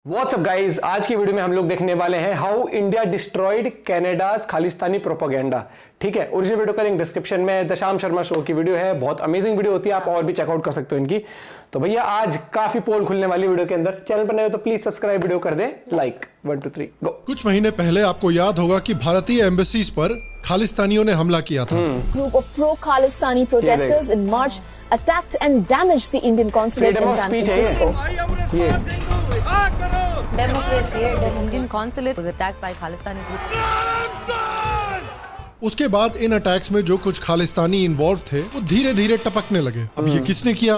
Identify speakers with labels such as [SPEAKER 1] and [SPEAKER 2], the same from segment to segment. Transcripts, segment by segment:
[SPEAKER 1] What's up guys, आज की video में हम लोग देखने वाले हैं how India destroyed Canada's Khalistani propaganda. ठीक है, ओरिजिनल वीडियो का लिंक डिस्क्रिप्शन में द शाम शर्मा शो की वीडियो है, बहुत अमेजिंग वीडियो होती है, आप और भी चेकआउट कर सकते हो इनकी। तो भैया आज काफी पोल खुलने वाली वीडियो के अंदर, चैनल पर नए हो तो प्लीज सब्सक्राइब, वीडियो कर दे लाइक। 1 2 3 गो।
[SPEAKER 2] कुछ महीने पहले आपको याद होगा कि भारतीय एम्बेसीज पर खालिस्तानियों ने हमला किया था।
[SPEAKER 3] Group of pro-Khalistani protesters in March attacked and damaged the Indian consulate in San Francisco.
[SPEAKER 4] Democracy, the Indian consulate was attacked by Khalistani group.
[SPEAKER 2] उसके बाद इन अटैक्स में जो कुछ खालिस्तानी इन्वॉल्व थे वो धीरे धीरे टपकने लगे। अब ये किसने किया?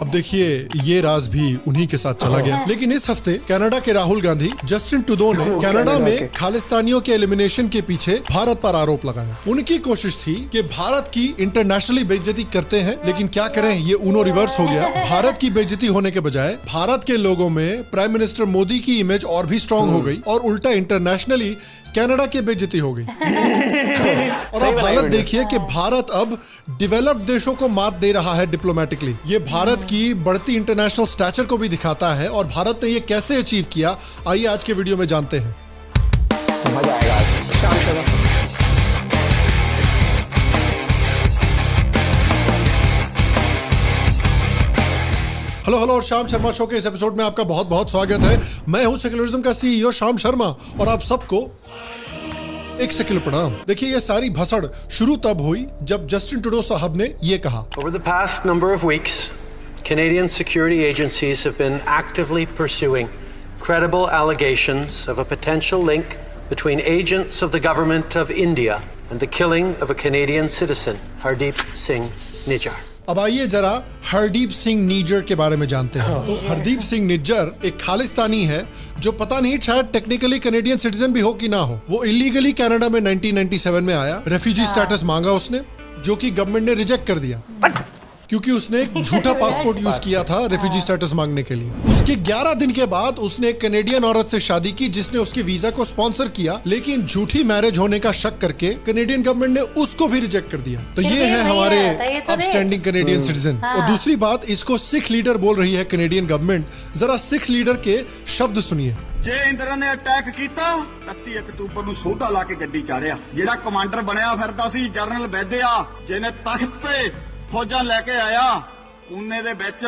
[SPEAKER 2] अब देखिए, ये राज भी उन्हीं के साथ चला गया। लेकिन इस हफ्ते कनाडा के राहुल गांधी, जस्टिन ट्रूडो ने कनाडा में खालिस्तानियों के एलिमिनेशन के पीछे भारत पर आरोप लगाया। उनकी कोशिश थी कि भारत की इंटरनेशनली बेइज्जती करते हैं, लेकिन क्या करें, ये ऊनो रिवर्स हो गया। भारत की बेइज्जती होने के बजाय भारत के लोगों में प्राइम मिनिस्टर मोदी की इमेज और भी स्ट्रांग हो गई और उल्टा इंटरनेशनली कनाडा की बेइज्जती हो गई। और अब हालत देखिए कि भारत अब डेवलप्ड देशों को मात दे रहा है डिप्लोमेटिकली। ये भारत की बढ़ती इंटरनेशनल स्टैचर को भी दिखाता है और भारत ने ये कैसे अचीव किया, आइए आज के वीडियो में जानते हैं।
[SPEAKER 1] मजा आएगा आज शाम शर्मा।
[SPEAKER 2] हेलो और शाम शर्मा शो के इस एपिसोड में आपका बहुत बहुत स्वागत है। मैं हूं सेक्युलरिज्म का सीईओ शाम शर्मा और आप सबको एक सेक्युलर प्रणाम। देखिए, ये सारी भसड़ शुरू तब हुई जब जस्टिन ट्रूडो साहब ने ये कहा,
[SPEAKER 5] Over the past number of weeks, Canadian security agencies have been actively pursuing credible allegations of a potential link between agents of the government of India and the killing of a Canadian citizen, Hardeep Singh Nijjar.
[SPEAKER 2] अब आइए जरा हरदीप सिंह निज्जर के बारे में जानते हैं। तो हरदीप सिंह निज्जर एक खालिस्तानी है जो पता नहीं शायद टेक्निकली कैनेडियन सिटीजन भी हो कि ना हो। वो इलीगली कनाडा में 1997 में आया, रेफ्यूजी स्टेटस मांगा उसने, जो कि गवर्नमेंट ने रिजेक्ट कर दिया क्योंकि उसने एक झूठा पासपोर्ट यूज किया था रेफ्यूजी स्टेटस मांगने के लिए। उसके 11 दिन के बाद उसने एक कनेडियन औरत से शादी की जिसने उसके वीजा को स्पॉन्सर किया, लेकिन झूठी मैरिज होने का शक करके कनेडियन गवर्नमेंट ने उसको भी रिजेक्ट कर दिया। तो ये है हमारे अपस्टैंडिंग कनेडियन सिटीजन। और दूसरी बात, इसको सिख लीडर बोल रही है कनेडियन गवर्नमेंट। जरा सिख लीडर के शब्द सुनिए।
[SPEAKER 6] ਜੇ ਇੰਦਰਾ ਨੇ ਅਟੈਕ ਕੀਤਾ 31 ਅਕਤੂਬਰ ਨੂੰ ਸੋਧਾ ਲਾ ਕੇ ਗੱਡੀ ਚਾੜਿਆ। ਜਿਹੜਾ ਕਮਾਂਡਰ ਬਣਿਆ ਫਿਰਦਾ ਸੀ ਜਨਰਲ ਵੈਦਿਆ, ਜਿਹਨੇ ਤਖਤ ਤੇ ਫੌਜਾਂ ਲੈ ਕੇ ਆਇਆ ਪੂਨੇ ਦੇ ਵਿੱਚ,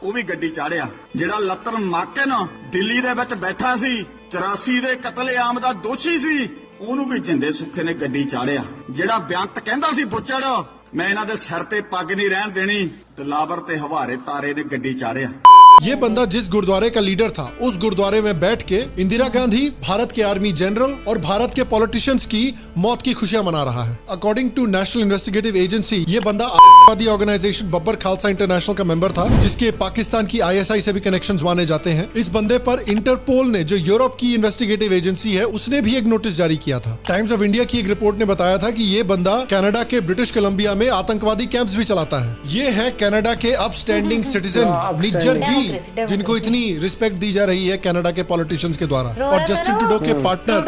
[SPEAKER 6] ਉਹ ਵੀ ਗੱਡੀ ਚਾੜਿਆ। ਜਿਹੜਾ ਲਤਨ ਮਾਕਨ ਦਿੱਲੀ ਦੇ ਵਿੱਚ ਬੈਠਾ ਸੀ 84 ਦੇ ਕਤਲੇਆਮ ਦਾ ਦੋਸ਼ੀ ਸੀ, ਉਹਨੂੰ ਵੀ ਜਿੰਦੇ ਸੁੱਖੇ ਨੇ ਗੱਡੀ ਚਾੜਿਆ। ਜਿਹੜਾ ਬੇਅੰਤ ਕਹਿੰਦਾ ਸੀ ਬੁੱਚੜ, ਮੈਂ ਇਹਨਾਂ ਦੇ ਸਿਰ ਤੇ ਪੱਗ ਨਹੀਂ ਰਹਿਣ ਦੇਣੀ, ਦਿਲਾਵਰ ਤੇ ਹਵਾਰੇ ਤਾਰੇ ਨੇ ਗੱਡੀ ਚਾੜਿਆ।
[SPEAKER 2] ये बंदा जिस गुरुद्वारे का लीडर था, उस गुरुद्वारे में बैठ के इंदिरा गांधी, भारत के आर्मी जनरल और भारत के पॉलिटिशियंस की मौत की खुशियां मना रहा है। According to national investigative agency, ये बंदा आतंकवादी ऑर्गेनाइजेशन बब्बर खालसा इंटरनेशनल का मेंबर था, जिसके पाकिस्तान की ISI से भी कनेक्शंस माने जाते हैं। इस बंदे पर इंटरपोल ने, जो यूरोप की इन्वेस्टिगेटिव एजेंसी है, उसने भी एक नोटिस जारी किया था। टाइम्स ऑफ इंडिया की एक रिपोर्ट ने बताया था कि ये बंदा कनाडा के ब्रिटिश कोलंबिया में आतंकवादी कैंप्स भी चलाता है। ये है कनाडा के अपस्टैंडिंग सिटीजन निज्जर जी, जिनको इतनी रिस्पेक्ट दी जा रही है कनाडा के पॉलिटिशियंस के द्वारा। और जस्टिन ट्रूडो के पार्टनर,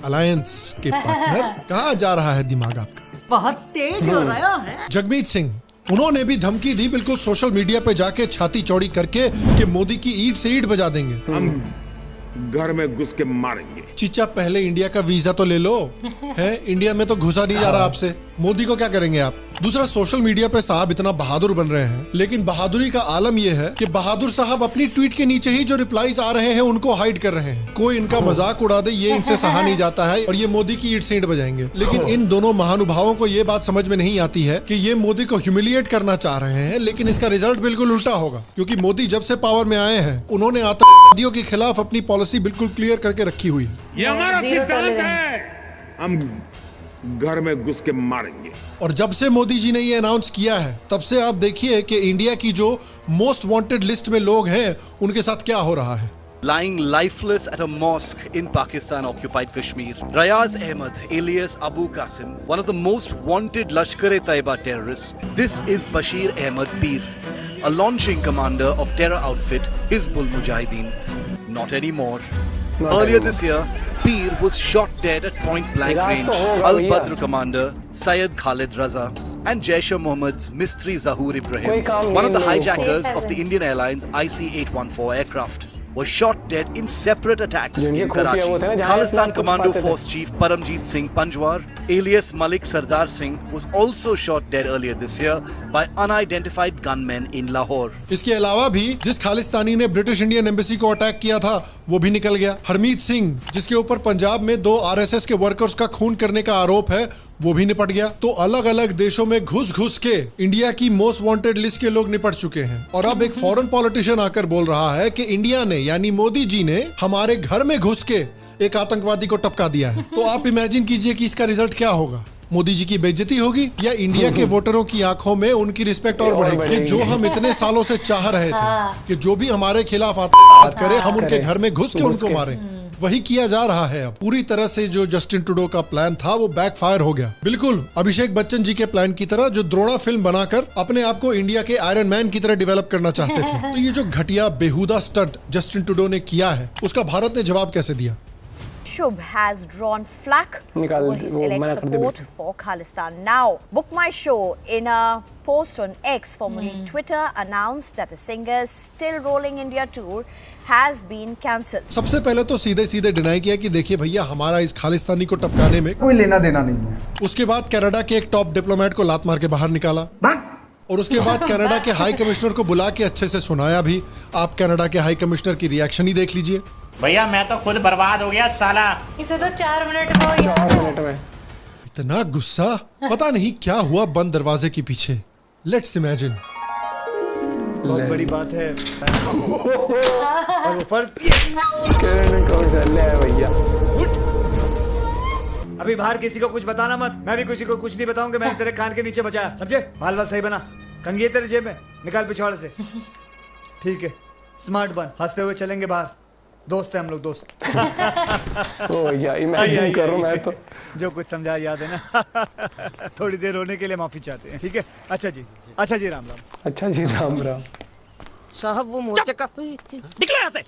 [SPEAKER 2] अलायंस के पार्टनर, कहाँ जा रहा है दिमाग आपका?
[SPEAKER 7] बहुत तेज हो रहा है।
[SPEAKER 2] जगमीत सिंह, उन्होंने भी धमकी दी बिल्कुल सोशल मीडिया पे जाके छाती चौड़ी करके कि मोदी की ईंट से ईंट बजा देंगे,
[SPEAKER 8] हम घर में घुस के मारेंगे।
[SPEAKER 2] चीचा पहले इंडिया का वीजा तो ले लो, है इंडिया में तो घुसा नहीं जा रहा आपसे, मोदी को क्या करेंगे आप? दूसरा, सोशल मीडिया पे साहब इतना बहादुर बन रहे हैं, लेकिन बहादुरी का आलम यह है कि बहादुर साहब अपनी ट्वीट के नीचे ही जो रिप्लाईज आ रहे हैं उनको हाइड कर रहे हैं। कोई इनका मजाक उड़ा दे, ये इनसे सहा नहीं जाता है और ये मोदी की ईंट से ईंट बजाएंगे। लेकिन इन दोनों महानुभावों को ये बात समझ में नहीं आती है कि ये मोदी को ह्यूमिलिएट करना चाह रहे हैं, लेकिन इसका रिजल्ट बिल्कुल उल्टा होगा, क्योंकि मोदी जब से पावर में आए हैं उन्होंने आतंकवादियों के खिलाफ अपनी पॉलिसी बिल्कुल क्लियर करके रखी हुई है।
[SPEAKER 8] ये हमारा सिद्धांत है, हम घर में घुस के मारेंगे।
[SPEAKER 2] और जब से मोदी जी ने ये अनाउंस किया है, तब से आप देखिए कि इंडिया की जो मोस्ट वांटेड लिस्ट में लोग हैं उनके साथ क्या हो रहा है।
[SPEAKER 9] Lying lifeless at a mosque in Pakistan-occupied Kashmir, Rayaz Ahmed, alias Abu Qasim, one of the most wanted Lashkar-e-Taiba terrorists. This is Bashir Ahmed Peer, a launching commander of terror outfit Hizbul Mujahideen. Not anymore. Earlier this year, Peer was shot dead at point-blank range. Al-Badr commander Syed Khalid Raza and Jaish-e-Mohammed's Mistri Zahoor Ibrahim, one of the hijackers of the Indian Airlines IC-814 aircraft. was shot dead in separate attacks
[SPEAKER 1] जिनके
[SPEAKER 9] in
[SPEAKER 1] खुफिया
[SPEAKER 9] Karachi.
[SPEAKER 1] वो थे ना, जहाँ
[SPEAKER 9] Khalistan
[SPEAKER 1] इतना
[SPEAKER 9] Commando
[SPEAKER 1] कुछ पाते थे।
[SPEAKER 9] Force Chief Paramjeet Singh Panjwar, alias Malik Sardar Singh, was also shot dead earlier this year by unidentified gunmen in Lahore.
[SPEAKER 2] इसके अलावा भी जिस खालिस्तानी ने ब्रिटिश इंडियन एम्बेसी को अटैक किया था वो भी निकल गया। हरमीत सिंह, जिसके ऊपर पंजाब में 2 आरएसएस के वर्कर्स का खून करने का आरोप है, वो भी निपट गया। तो अलग अलग देशों में घुस घुस के इंडिया की मोस्ट वांटेड लिस्ट के लोग निपट चुके हैं। और अब एक फॉरेन पॉलिटिशियन आकर बोल रहा है कि इंडिया ने यानी मोदी जी ने हमारे घर में घुस के एक आतंकवादी को टपका दिया है। तो आप इमेजिन कीजिए कि इसका रिजल्ट क्या होगा। मोदी जी की बेइज्जती होगी या इंडिया के वोटरों की आंखों में उनकी रिस्पेक्ट और बढ़ेगी। कि जो हम इतने सालों से चाह रहे थे कि जो भी हमारे खिलाफ आतंकवाद करे हम उनके घर में घुस के उनको मारें, वही किया जा रहा है। अब पूरी तरह से जो जस्टिन ट्रूडो का प्लान था वो बैकफायर हो गया। बिल्कुल अभिषेक बच्चन जी के प्लान की तरह, जो द्रोणा फिल्म बनाकर अपने आप को इंडिया के आयरन मैन की तरह डेवलप करना चाहते थे। तो ये जो घटिया बेहुदा स्टंट जस्टिन ट्रूडो ने किया है, उसका भारत ने जवाब कैसे दिया?
[SPEAKER 10] Shubh has drawn flack over his alleged support for Khalistan. Now, Book My Show, in a post on X, formerly Twitter, announced that the singer's still rolling India tour has been cancelled.
[SPEAKER 2] सबसे पहले तो सीधे सीधे deny किया कि देखिए भैया हमारा इस खालिस्तानी को टपकाने में
[SPEAKER 11] कोई लेना देना नहीं है।
[SPEAKER 2] उसके बाद कनाडा के एक टॉप डिप्लोमेट को लात मार के बाहर निकाला और उसके बाद कनाडा के हाई कमिश्नर को बुला के अच्छे से सुनाया भी। आप कनाडा के हाई कमिश्नर की रिएक्शन ही देख लीजिए।
[SPEAKER 12] भैया मैं तो खुद बर्बाद हो गया साला।
[SPEAKER 4] इसे तो 4 मिनट में
[SPEAKER 2] इतना गुस्सा, पता नहीं क्या हुआ बंद दरवाजे के पीछे। Let's imagine.
[SPEAKER 11] बहुत बड़ी बात है और वो फर्ज
[SPEAKER 1] भैया
[SPEAKER 11] अभी बाहर किसी को कुछ बताना मत। मैं भी किसी को कुछ नहीं बताऊंगा। मैंने तेरे कान के नीचे बचाया, समझे? बाल बाल सही बना। कंघी है तेरे जेब में, निकाल पिछवाड़े से। ठीक है, स्मार्ट बन, हंसते हुए चलेंगे बाहर। दोस्त है हम लोग, दोस्त।
[SPEAKER 1] ओ या इमेजिन करो मैं तो
[SPEAKER 11] जो कुछ समझा याद है ना। थोड़ी देर रोने के लिए माफी चाहते हैं, ठीक है? अच्छा जी, अच्छा जी, राम राम।
[SPEAKER 1] अच्छा जी, राम राम।
[SPEAKER 7] साहब वो मोर्चे का निकलो यहाँ से।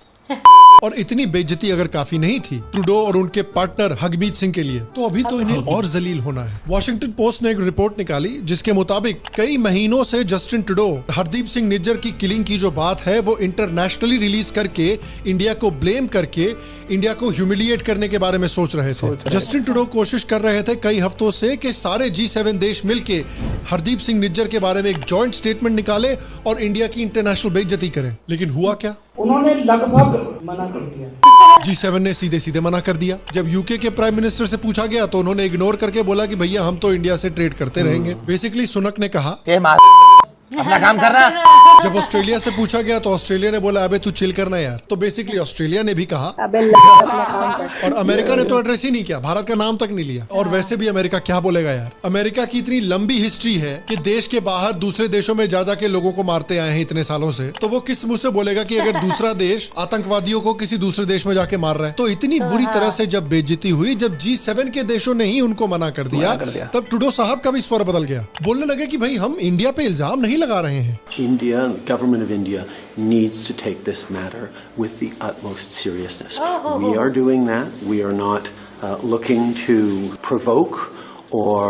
[SPEAKER 2] और इतनी बेइज्जती अगर काफी नहीं थी ट्रूडो और उनके पार्टनर हरमीत सिंह के लिए, तो अभी तो इन्हें और जलील होना है। वॉशिंगटन पोस्ट ने एक रिपोर्ट निकाली जिसके मुताबिक कई महीनों से जस्टिन ट्रूडो हरदीप सिंह निज्जर की किलिंग की जो बात है वो इंटरनेशनली रिलीज करके इंडिया को ब्लेम करके इंडिया को ह्यूमिलिएट करने के बारे में सोच रहे थे। जस्टिन ट्रूडो कोशिश कर रहे थे कई हफ्तों से कि सारे G7 देश मिलके हरदीप सिंह निज्जर के बारे में एक जॉइंट स्टेटमेंट निकाले और इंडिया की इंटरनेशनल बेइज्जती करें। लेकिन हुआ क्या?
[SPEAKER 13] उन्होंने लगभग मना कर दिया।
[SPEAKER 2] G7 ने सीधे सीधे मना कर दिया। जब यूके के प्राइम मिनिस्टर से पूछा गया तो उन्होंने इग्नोर करके बोला कि भैया हम तो इंडिया से ट्रेड करते रहेंगे। बेसिकली सुनक ने कहा
[SPEAKER 12] अपना काम कर रहा।
[SPEAKER 2] जब ऑस्ट्रेलिया से पूछा गया तो ऑस्ट्रेलिया ने बोला अबे तू चिल करना यार। तो बेसिकली ऑस्ट्रेलिया ने भी कहा और अमेरिका ने तो एड्रेस ही नहीं किया, भारत का नाम तक नहीं लिया। और वैसे भी अमेरिका क्या बोलेगा यार? अमेरिका की इतनी लंबी हिस्ट्री है कि देश के बाहर दूसरे देशों में जा जाके लोगों को मारते आए हैं इतने सालों से, तो वो किस मुंह से बोलेगा कि अगर दूसरा देश आतंकवादियों को किसी दूसरे देश में जाके मार रहा है? तो इतनी बुरी तरह से जब बेइज्जती हुई, जब G7 के देशों ने ही उनको मना कर दिया, तब ट्रूडो साहब का भी स्वर बदल गया। बोलने लगे कि भाई हम इंडिया पे इल्जाम नहीं लगा रहे हैं।
[SPEAKER 5] India, the government of India, needs to take this matter with the utmost seriousness. We are doing that. We are not looking to provoke or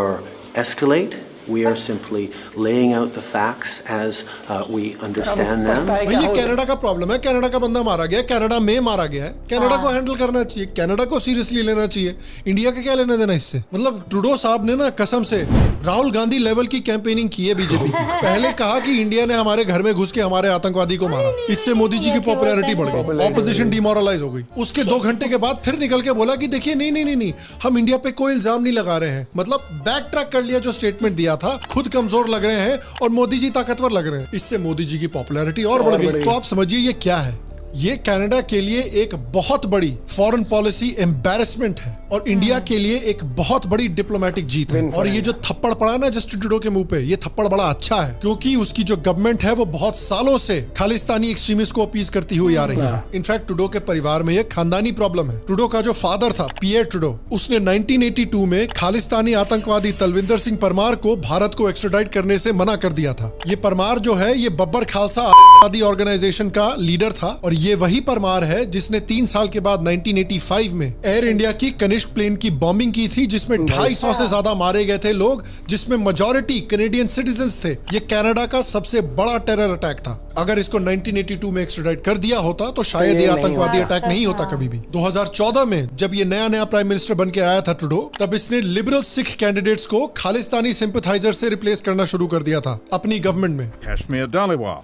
[SPEAKER 5] escalate. We are simply laying out the facts as we understand them.
[SPEAKER 2] भाई ये Canada का problem है, Canada का बंदा मारा गया, Canada में मारा गया है, कनाडा को हैंडल करना चाहिए, कनाडा को सीरियसली लेना चाहिए। इंडिया का क्या लेना देना इससे? मतलब ट्रूडो साहब ने ना कसम से राहुल गांधी लेवल की कैंपेनिंग की है बीजेपी की। पहले कहा कि इंडिया ने हमारे घर में घुस के हमारे आतंकवादी को मारा, इससे मोदी जी की पॉपुलैरिटी बढ़ गई, ऑपोजिशन डिमोरलाइज हो गई। उसके 2 घंटे के बाद फिर निकल के बोला कि देखिए नहीं, हम इंडिया पे कोई इल्जाम नहीं लगा रहे हैं। मतलब बैक ट्रैक कर लिया जो स्टेटमेंट दिया था। खुद कमजोर लग रहे हैं और मोदी जी ताकतवर लग रहे हैं, इससे मोदी जी की पॉपुलैरिटी और बढ़ गई। तो आप समझिए ये क्या है? ये कनाडा के लिए एक बहुत बड़ी फॉरेन पॉलिसी एम्बैरेसमेंट है और इंडिया के लिए एक बहुत बड़ी डिप्लोमेटिक जीत है। और ये जो थप्पड़ पड़ा ना जस्टिन ट्रूडो के मुंह पे, ये थप्पड़ बड़ा अच्छा है क्योंकि उसकी जो गवर्नमेंट है वो बहुत सालों से खालिस्तानी एक्सट्रीमिस्ट को अपीज करती हुई आ रही है। इनफैक्ट ट्रूडो के परिवार में ये खानदानी प्रॉब्लम है। ट्रूडो का जो फादर था पियर ट्रूडो, उसने 1982 में खालिस्तानी आतंकवादी तलविंदर सिंह परमार को भारत को एक्स्ट्राडाइट करने से मना कर दिया था। ये परमार जो है ये बब्बर खालसा आतंकवादी ऑर्गेनाइजेशन का लीडर था और ये वही परमार है जिसने 3 साल के बाद 1985 में एयर इंडिया की कनिष्क प्लेन की बॉम्बिंग की थी जिसमें 250 से ज्यादा मारे गए थे लोग, जिसमें मेजॉरिटी कैनेडियन सिटीजन्स थे। ये कनाडा का सबसे बड़ा टेरर अटैक था। अगर इसको 1982 में एक्स्ट्राडाइट कर दिया होता तो शायद ये आतंकवादी अटैक नहीं होता कभी भी। 2014 में जब ये नया प्राइम मिनिस्टर बन के आया था ट्रूडो, तब इसने लिबरल सिख कैंडिडेट्स को खालिस्तानी सिंपैथाइजर से रिप्लेस करना शुरू कर दिया था अपनी गवर्नमेंट में।
[SPEAKER 14] Kashmir Dhaliwal.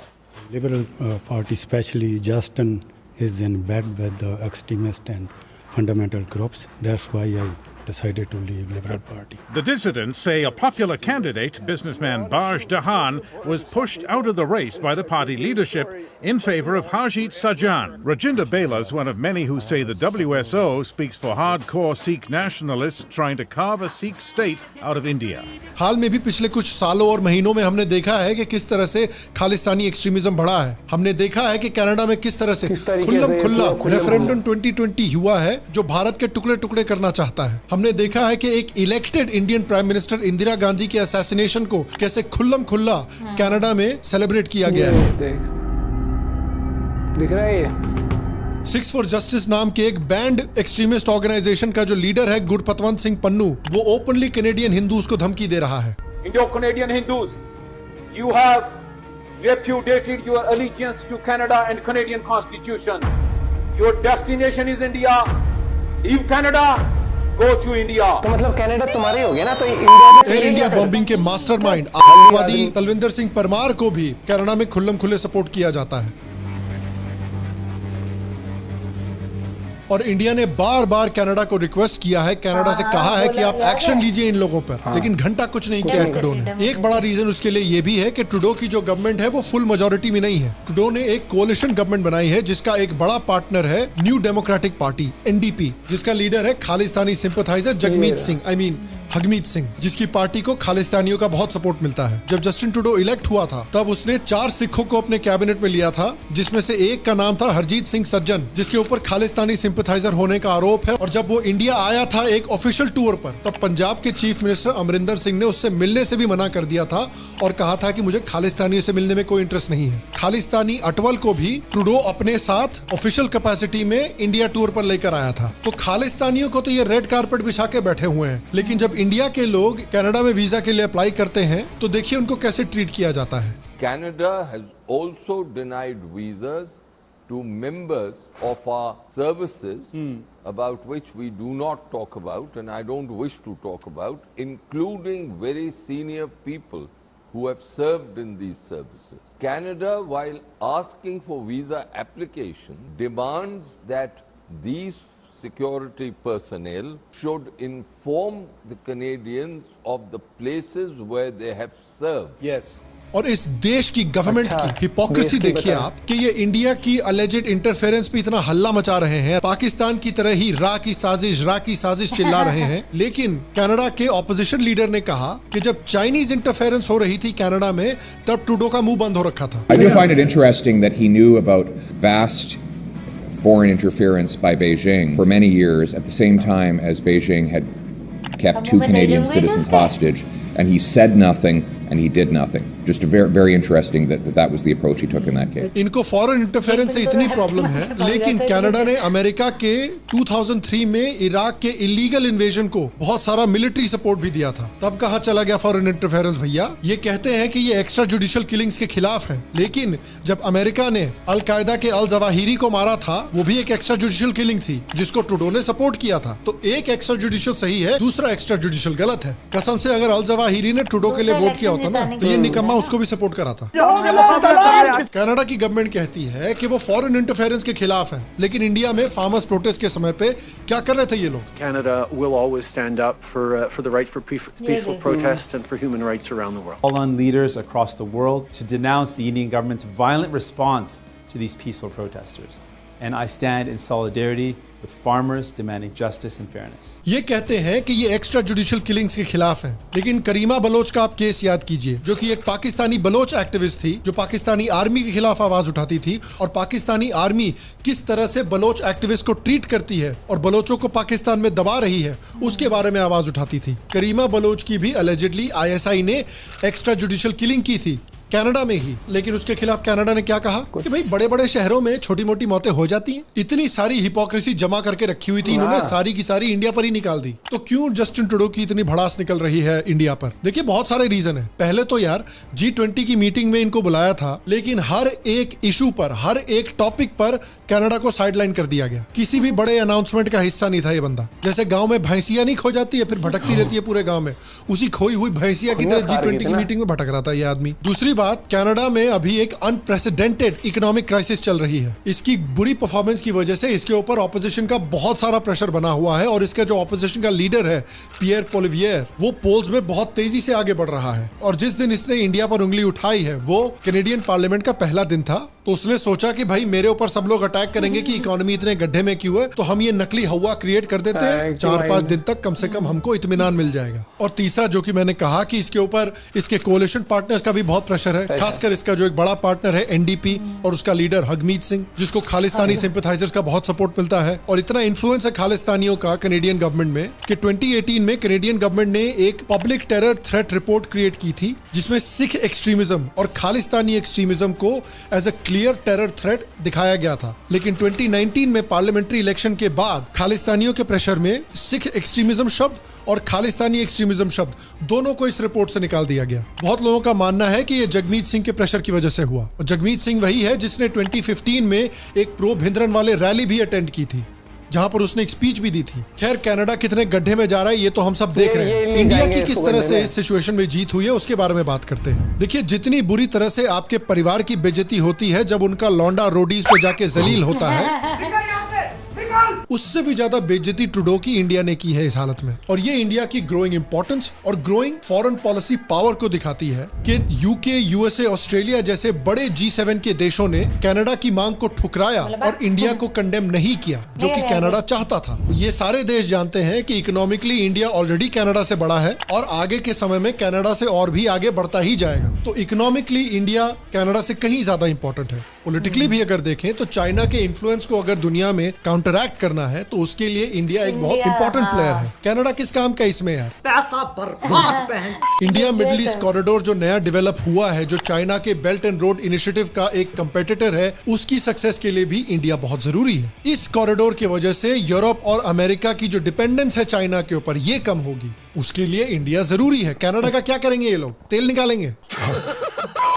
[SPEAKER 15] Liberal Party, especially Justin, is in bed with the extremist and fundamental groups. That's why I decided to leave Liberal Party.
[SPEAKER 14] The dissidents say a popular candidate, businessman Baj Dahan, was pushed out of the race by the party leadership in favor of Harjit Sajjan. Rajinder Bela is one of many who say the WSO speaks for hardcore Sikh nationalists trying to carve a Sikh state out of India.
[SPEAKER 2] हाल में भी पिछले कुछ सालों और महीनों में हमने देखा है कि किस तरह से खालिस्तानी एक्सट्रीमिज्म बढ़ा है। हमने देखा है कि कनाडा में किस तरह से खुल्ला रेफरेंडम 2020 हुआ है जो भारत के टुकड़े टुकड़े करना चाहता है। हमने देखा है कि एक elected Indian prime minister Indira Gandhi के असैसिनेशन को कैसे खुल्ला कनाडा में सेलिब्रेट किया गया है।
[SPEAKER 1] दिख रहा है ये?
[SPEAKER 2] सिक्स फॉर जस्टिस नाम के एक बैंड एक्सट्रीमिस्ट ऑर्गेनाइजेशन का जो लीडर है गुरपतवंत सिंह पन्नू, वो ओपनली कैनेडियन हिंदूज को धमकी दे रहा है।
[SPEAKER 13] Indo-Canadian Hindus, you have repudiated your allegiance to Canada and Canadian Constitution. Your destination is India. Leave Canada. Go to India.
[SPEAKER 1] तो मतलब कनाडा तुम्हारा ही हो गया ना? तो इंडिया
[SPEAKER 2] एयर इंडिया बॉम्बिंग के मास्टरमाइंड आतंकवादी तलविंदर सिंह परमार को भी कनाडा में खुल्ले सपोर्ट किया जाता है। और इंडिया ने बार बार कनाडा को रिक्वेस्ट किया है, कनाडा से कहा है कि आप एक्शन लीजिए इन लोगों पर, लेकिन घंटा कुछ नहीं किया ट्रूडो ने। एक बड़ा रीजन उसके लिए ये भी है कि ट्रूडो की जो गवर्नमेंट है वो फुल मेजॉरिटी में नहीं है। ट्रूडो ने एक कोलिशन गवर्नमेंट बनाई है जिसका एक बड़ा पार्टनर है न्यू डेमोक्रेटिक पार्टी NDP, जिसका लीडर है खालिस्तानी सिंपैथाइजर जगमीत सिंह हगमीत सिंह, जिसकी पार्टी को खालिस्तानियों का बहुत सपोर्ट मिलता है। जब जस्टिन ट्रूडो इलेक्ट हुआ था तब उसने 4 सिखों को अपने कैबिनेट में लिया था, जिसमें से एक का नाम था हरजीत सिंह सज्जन, जिसके ऊपर खालिस्तानी सिंपैथाइजर होने का आरोप है। और जब वो इंडिया आया था एक ऑफिशियल टूर पर, तब पंजाब के चीफ मिनिस्टर अमरिंदर सिंह ने उससे मिलने से भी मना कर दिया था और कहा था कि मुझे खालिस्तानियों से मिलने में कोई इंटरेस्ट नहीं है। खालिस्तानी अटवल को भी ट्रूडो अपने साथ ऑफिशियल कैपेसिटी में इंडिया टूर पर लेकर आया था। तो खालिस्तानियों को तो ये रेड कारपेट बिछा के बैठे हुए हैं, लेकिन जब इंडिया के लोग कनाडा में वीजा के लिए अप्लाई करते हैं तो देखिए उनको कैसे ट्रीट किया जाता है।
[SPEAKER 16] Canada has also denied visas to members of our services about which we do not talk about and I don't wish to talk about, including very senior people who have served in these services. Canada, while asking for visa application, demands that these security personnel should inform the Canadians of the places where they have served.
[SPEAKER 13] Yes.
[SPEAKER 2] और इस देश की government की hypocrisy देखिए आप कि ये India की अलेजेड इंटरफेरेंस पे इतना हल्ला मचा रहे हैं, पाकिस्तान की तरह ही रा की साजिश चिल्ला रहे हैं। लेकिन कनाडा के ऑपोजिशन लीडर ने कहा कि जब चाइनीज इंटरफेरेंस हो रही थी कनाडा में, तब ट्रूडो का मुंह बंद हो रखा था।
[SPEAKER 17] I do find it interesting that he knew about vast foreign interference by Beijing for many years at the same time as Beijing had kept 2 Canadian citizens hostage, and he said nothing and he did nothing. Just very interesting that was the approach he took in that case.
[SPEAKER 2] इनको foreign interference से इतनी problem है, लेकिन Canada ने America के 2003 में Iraq के illegal invasion को बहुत सारा मिलिट्री सपोर्ट भी दिया था। तब कहाँ चला गया फॉरेन इंटरफेरेंस भैया? ये कहते हैं कि ये एक्स्ट्रा जुडिशियल किलिंग्स के खिलाफ है, लेकिन जब अमेरिका ने अल-कायदा के अल जवाहिरी को मारा था, वो भी एक एक्स्ट्रा जुडिशियल किलिंग थी जिसको ट्रूडो ने सपोर्ट किया था। तो एक एक्स्ट्रा जुडिशियल सही है, दूसरा एक्स्ट्रा जुडिशियल गलत है। कसम से अगर अल जवाहिरी ने ट्रूडो के लिए वोट किया होता ना, तो ये निकम्मा उसको भी सपोर्ट करा था। कनाडा की गवर्नमेंट कहती है कि वो फॉरेन इंटरफेरेंस के खिलाफ है, लेकिन इंडिया में फार्मर्स प्रोटेस्ट के समय पे क्या कर रहे थे ये लोग?
[SPEAKER 5] Canada will always stand up for the right for peaceful protest and for human rights around the world.
[SPEAKER 18] Call on leaders across the world to denounce the Indian government's violent response to these peaceful protesters. And I stand in solidarity with farmers demanding justice and fairness.
[SPEAKER 2] ये कहते हैं कि ये extra judicial killings के खिलाफ है, लेकिन करीमा Bloch का आप केस याद कीजिए, जो कि एक पाकिस्तानी बलोच एक्टिविस्ट थी जो पाकिस्तानी आर्मी के खिलाफ आवाज उठाती थी, और पाकिस्तानी आर्मी किस तरह से बलोच एक्टिविस्ट को ट्रीट करती है और बलोचों को पाकिस्तान में दबा रही है, उसके बारे में आवाज उठाती थी। करीमा बलोच की भी अलेजिडली ISI ने एक्स्ट्रा जुडिशियल किलिंग की थी, कनाडा में ही। लेकिन उसके खिलाफ कनाडा ने क्या कहा कि भाई बड़े बड़े शहरों में छोटी मोटी मौतें हो जाती हैं। इतनी सारी हिपोक्रेसी जमा करके रखी हुई थी इन्होंने, सारी की सारी इंडिया पर ही निकाल दी। तो क्यों जस्टिन ट्रूडो की इतनी भड़ास निकल रही है इंडिया पर? देखिए बहुत सारे रीजन है। पहले तो यार G20 की मीटिंग में इनको बुलाया था, लेकिन हर एक इशू पर, हर एक टॉपिक पर कनाडा को साइडलाइन कर दिया गया। किसी भी बड़े अनाउंसमेंट का हिस्सा नहीं था ये बंदा। जैसे गांव में भैंसिया नहीं खो जाती है, फिर भटकती रहती है पूरे गांव में, उसी खोई हुई भैंसिया की तरह G20 की मीटिंग में भटक रहा था ये आदमी। दूसरी बात, कनाडा में अभी एक अनप्रेसिडेंटेड इकोनॉमिक क्राइसिस चल रही है। इसकी बुरी परफॉर्मेंस की वजह से इसके ऊपर ऑपोजिशन का बहुत सारा प्रेशर बना हुआ है, और इसका जो ऑपोजिशन का लीडर है पियर पोलिवियर, वो पोल्स में बहुत तेजी से आगे बढ़ रहा है। और जिस दिन इसने इंडिया पर उंगली उठाई है वो कैनेडियन पार्लियामेंट का पहला दिन था। तो उसने सोचा कि भाई मेरे ऊपर सब लोग अटैक करेंगे कि इकोनॉमी इतने गड्ढे में क्यों है, तो हम ये नकली हवा क्रिएट कर देते हैं, 4-5 दिन तक कम से कम हमको इत्मीनान मिल जाएगा। और तीसरा जो कि मैंने कहा कि इसके ऊपर इसके कोलिशन पार्टनर्स का भी बहुत प्रेशर है, खासकर इसका जो एक बड़ा पार्टनर है NDP और उसका लीडर हरमीत सिंह, जिसको खालिस्तानी सिंपैथाइजर्स का बहुत सपोर्ट मिलता है। और इतना इन्फ्लुएंस है खालिस्तानियों का कैनेडियन गवर्नमेंट में कि 2018 में कैनेडियन गवर्नमेंट ने एक public terror threat report create की थी, जिसमें सिख एक्सट्रीमिज्म और खालिस्तानी एक्सट्रीमिज्म को as a clear terror threat दिखाया गया था। लेकिन 2019 में पार्लियामेंट्री इलेक्शन के बाद खालिस्तानियों के प्रेशर में सिख एक्सट्रीमिज्म शब्द और खालिस्तानी एक्सट्रीमिज्म शब्द दोनों को इस रिपोर्ट से निकाल दिया गया। बहुत लोगों का मानना है कि यह जगमीत सिंह के प्रेशर की वजह से हुआ। और जगमीत सिंह वही है जिसने 2015 में एक प्रो भिंद्रन वाले रैली भी अटेंड की थी, जहां पर उसने एक स्पीच भी दी थी। खैर, कनाडा कितने गड्ढे में जा रहा है ये तो हम सब देख रहे हैं। इंडिया की किस तरह से इस सिचुएशन में जीत हुई है उसके बारे में बात करते हैं। देखिए, जितनी बुरी तरह से आपके परिवार की बेइज्जती होती है जब उनका लौंडा रोडीज पे जाके जलील होता है, उससे भी ज्यादा बेइज्जती ट्रूडो की इंडिया ने की है इस हालत में। और ये इंडिया की ग्रोइंग इंपॉर्टेंस और ग्रोइंग फॉरेन पॉलिसी पावर को दिखाती है कि यूके, यूएसए, ऑस्ट्रेलिया जैसे बड़े G7 के देशों ने कनाडा की मांग को ठुकराया और इंडिया को कंडेम नहीं किया, जो कि कनाडा चाहता था। ये सारे देश जानते हैं कि इकोनॉमिकली इंडिया ऑलरेडी कनाडा से बड़ा है और आगे के समय में कनाडा से और भी आगे बढ़ता ही जाएगा। तो इकोनॉमिकली इंडिया कनाडा से कहीं ज्यादा इंपॉर्टेंट है। पॉलिटिकली भी अगर देखें तो चाइना के इन्फ्लुएंस को अगर दुनिया में काउंटरैक्ट करना है तो उसके लिए इंडिया एक बहुत इंपॉर्टेंट प्लेयर है। कनाडा किस काम का इसमें यार?
[SPEAKER 7] पैसा बर्बाद पहन।
[SPEAKER 2] इंडिया मिडिल ईस्ट कॉरिडोर जो नया डेवलप हुआ है, जो चाइना के बेल्ट एंड रोड इनिशिएटिव का एक कंपेटिटर है, उसकी सक्सेस के लिए भी इंडिया बहुत जरूरी है। इस कॉरिडोर की वजह से यूरोप और अमेरिका की जो डिपेंडेंस है चाइना के ऊपर, ये कम होगी। उसके लिए इंडिया जरूरी है। कनाडा का क्या करेंगे ये लोग? तेल निकालेंगे।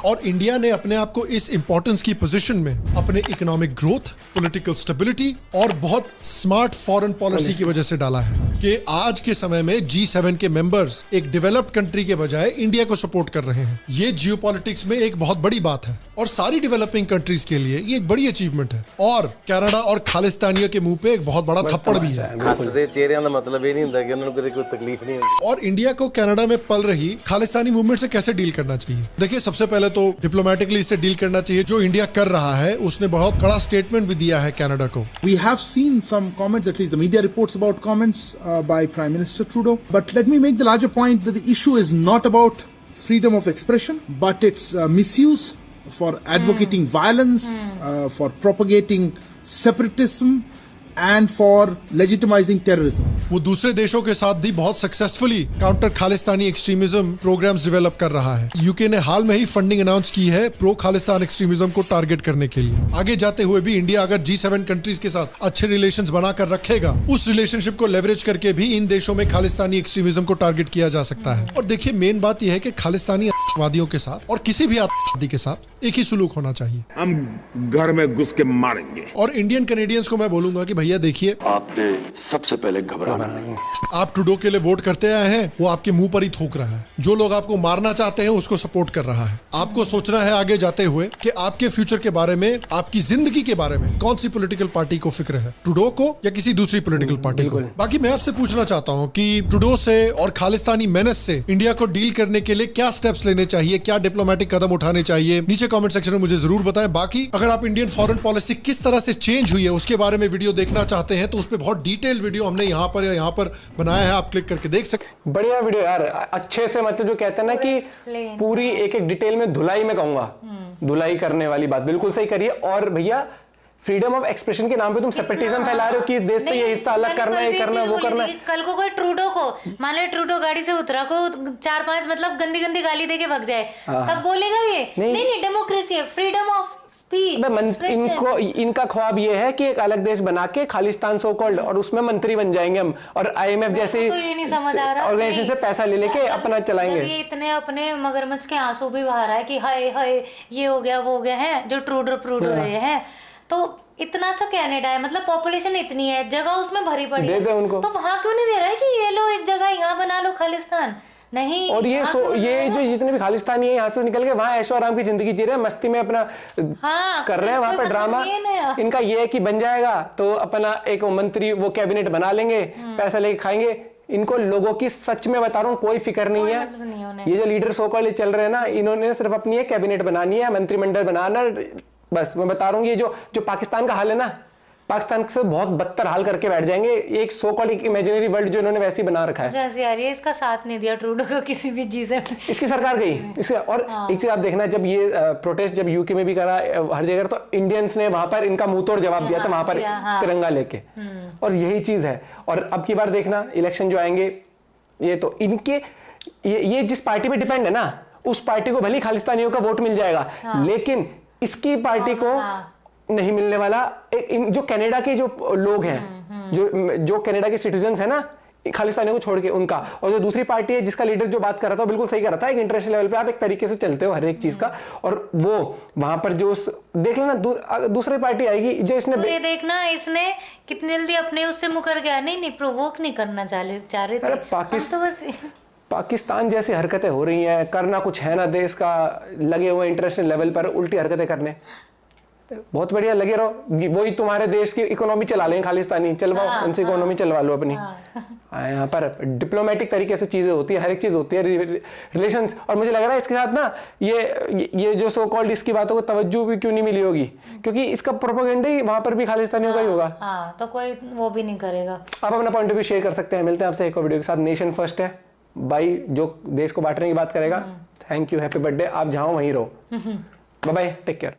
[SPEAKER 2] और इंडिया ने अपने आप को इस इंपॉर्टेंस की पोजीशन में अपने इकोनॉमिक ग्रोथ, पॉलिटिकल स्टेबिलिटी और बहुत स्मार्ट फॉरेन पॉलिसी की वजह से डाला है कि आज के समय में G7 के मेंबर्स एक डेवलप्ड कंट्री के बजाय इंडिया को सपोर्ट कर रहे हैं। ये जियोपॉलिटिक्स में एक बहुत बड़ी बात है और सारी डेवलपिंग कंट्रीज के लिए ये एक बड़ी अचीवमेंट है। और कनाडा और खालिस्तानियों के मुंह पे एक बहुत बड़ा थप्पड़ भी है।
[SPEAKER 19] हंसदे चेहरिਆਂ ਦਾ मतलब ये नहीं ਹੁੰਦਾ कि उन्होंने कोई तकलीफ नहीं होती।
[SPEAKER 2] और इंडिया को कनाडा में पल रही खालिस्तानी मूवमेंट से कैसे डील करना चाहिए? देखिए, सबसे पहले तो डिप्लोमेटिकली इससे डील करना चाहिए। जो इंडिया कर रहा है उसने बहुत कड़ा स्टेटमेंट भी दिया है कनाडा को।
[SPEAKER 20] We have seen some comments, at least the media reports about comments by Prime Minister Trudeau. But let me make the larger point that the issue is not about freedom of expression, but its misuse for advocating violence, for propagating separatism, and for legitimizing terrorism.
[SPEAKER 2] वो दूसरे देशों के साथ भी बहुत successfully counter Khalistani extremism programmes develop कर रहा है। यूके ने हाल में ही फंडिंग अनाउंस की है प्रो खालिस्तान एक्सट्रीमिज्म को टारगेट करने के लिए। आगे जाते हुए भी इंडिया अगर G7 कंट्रीज के साथ अच्छे रिलेशंस बनाकर रखेगा, उस रिलेशनशिप को लेवरेज करके भी इन देशों में खालिस्तानी एक्सट्रीमिज्म को टारगेट किया जा सकता है। और देखिए, मेन बात यह है कि खालिस्तानी आतंकवादियों के साथ और किसी भी आतंकवादी के साथ एक ही सुलूक होना चाहिए।
[SPEAKER 8] हम घर में घुस के मारेंगे।
[SPEAKER 2] और इंडियन कैनेडियंस को मैं बोलूंगा कि भैया देखिए,
[SPEAKER 21] आपने सबसे पहले घबराना नहीं।
[SPEAKER 2] आप ट्रूडो के लिए वोट करते आए हैं, वो आपके मुंह पर ही थूक रहा है। जो लोग आपको मारना चाहते हैं उसको सपोर्ट कर रहा है। आपको सोचना है आगे जाते हुए कि आपके फ्यूचर के बारे में, आपकी जिंदगी के बारे में कौन सी पॉलिटिकल पार्टी को फिक्र है, ट्रूडो को या किसी दूसरी पॉलिटिकल पार्टी को। बाकी मैं आपसे पूछना चाहता हूँ कि ट्रूडो से और खालिस्तानी मेनेस से इंडिया को डील करने के लिए क्या स्टेप्स लेने चाहिए, क्या डिप्लोमेटिक कदम उठाने चाहिए? नीचे कमेंट सेक्शन में मुझे जरूर बताएं। बाकी अगर आप इंडियन फॉरेन पॉलिसी किस तरह से चेंज हुई है उसके बारे में वीडियो देखना चाहते हैं तो उस पर बहुत डिटेल वीडियो हमने यहाँ पर या यहाँ पर बनाया है, आप क्लिक करके देख सकते।
[SPEAKER 1] बढ़िया वीडियो यार, अच्छे से, मतलब जो कहते हैं ना कि पूरी एक एक डिटेल में धुलाई में कहूंगा, धुलाई करने वाली बात बिल्कुल सही करिए। और भैया फ्रीडम ऑफ एक्सप्रेशन के नाम पे तुम सेपरेटिज्म फैला रहे हो कि इस देश से ये हिस्सा अलग करना है, करना वो करना।
[SPEAKER 3] कल को कोई ट्रूडो को मान लो, ट्रूडो गाड़ी से उतरा को 4-5 मतलब गंदी गंदी गाली देके भाग जाए, तब बोलेगा ये नहीं डेमोक्रेसी है, फ्रीडम ऑफ स्पीच।
[SPEAKER 1] इनका ख्वाब ये है कि एक अलग देश बना के खालिस्तान सो कॉल्ड, और उसमें मंत्री बन जाएंगे हम, और IMF जैसे ऑर्गेनाइजेशन से पैसा ले लेके अपना चलाएंगे।
[SPEAKER 3] ये इतने अपने मगरमच्छ के आंसू भी बहा रहा है कि हाय हाय ये हो गया वो हो गया है, जो ट्रूडो रहे हैं, तो इतना सा कनाडा है, मतलब पॉपुलेशन इतनी है, जगह उसमें भरी पड़ी है,
[SPEAKER 1] उनको
[SPEAKER 3] तो वहां क्यों नहीं दे रहा है कि ये लो एक जगह यहाँ बना लो खालिस्तान? नहीं।
[SPEAKER 1] और ये जो जितने भी खालिस्तानी है यहाँ से निकल के वहाँ ऐशो आराम की जिंदगी जी रहे हैं, मस्ती में अपना कर रहे हैं वहां पे ड्रामा। इनका ये है कि बन जाएगा तो अपना एक मंत्री वो कैबिनेट बना लेंगे, पैसा लेके खाएंगे। इनको लोगों की सच में बता रहा हूँ कोई फिक्र नहीं है। ये जो लीडर सो कॉल्ड चल रहे हैं ना, इन्होंने सिर्फ अपनी एक कैबिनेट बनानी है, मंत्रिमंडल बनाना, बस। मैं बता रहा हूँ ये जो पाकिस्तान का हाल है ना, पाकिस्तान से बहुत बदतर हाल करके बैठ जाएंगे। एक सो कॉल्ड इमेजिनरी वर्ल्ड जो इन्होंने वैसे ही बना रखा है।
[SPEAKER 3] जैसे यार ये इसका साथ नहीं दिया ट्रूडो को किसी भी चीज से, इसकी
[SPEAKER 1] सरकार गई इससे। और एक चीज आप देखना, जब ये प्रोटेस्ट जब यूके में भी करा हर जगह, तो इंडियंस ने वहां पर इनका मुंह तोड़ जवाब दिया था वहां पर तिरंगा लेके। और यही चीज है। और अब की बार देखना इलेक्शन जो आएंगे, ये तो इनके ये जिस पार्टी पे डिपेंड है ना, उस पार्टी को भले खालिस्तानियों का वोट मिल जाएगा, लेकिन इसकी पार्टी को नहीं मिलने वाला। जो कनाडा के जो लोग हैं, जो कनाडा के सिटीजन्स हैं ना, खालिस्तानियों को छोड़ के उनका, और जो दूसरी पार्टी है जिसका लीडर जो बात कर रहा था बिल्कुल सही कर रहा था, एक इंटरनेशनल लेवल पे आप एक तरीके से चलते हो हर एक चीज का, और वो वहां पर जो देख लेना दूसरी पार्टी आएगी जो इसने
[SPEAKER 3] तो ये देखना इसने कितनी जल्दी अपने उससे मुकर गया। नहीं प्रोवोक नहीं करना चाह रहे थे।
[SPEAKER 1] पाकिस्तान जैसी हरकतें हो रही हैं, करना कुछ है ना देश का, लगे हुए इंटरनेशनल लेवल पर उल्टी हरकतें करने। बहुत बढ़िया, लगे रहो, वही तुम्हारे देश की इकोनॉमी चला लेंगे खालिस्तानी, चलवाओ उनसे इकोनॉमी चलवा लो अपनी। यहाँ पर डिप्लोमेटिक तरीके से चीजें होती है, हर एक चीज होती है, रिलेशंस। और मुझे लग रहा है इसके साथ ना ये जो सो कॉल्ड इसकी बातों को तवज्जो भी क्यों नहीं मिली होगी, क्योंकि इसका प्रोपेगेंडा ही वहां पर भी खालिस्तानियों का ही होगा।
[SPEAKER 3] तो कोई वो भी नहीं करेगा।
[SPEAKER 1] आप अपना पॉइंट ऑफ व्यू शेयर कर सकते हैं। मिलते हैं आपसे एक और वीडियो के साथ। नेशन फर्स्ट है भाई, जो देश को बांटने की बात करेगा। Thank you, happy birthday. आप जहाँ वहीं रहो। Bye bye, take care.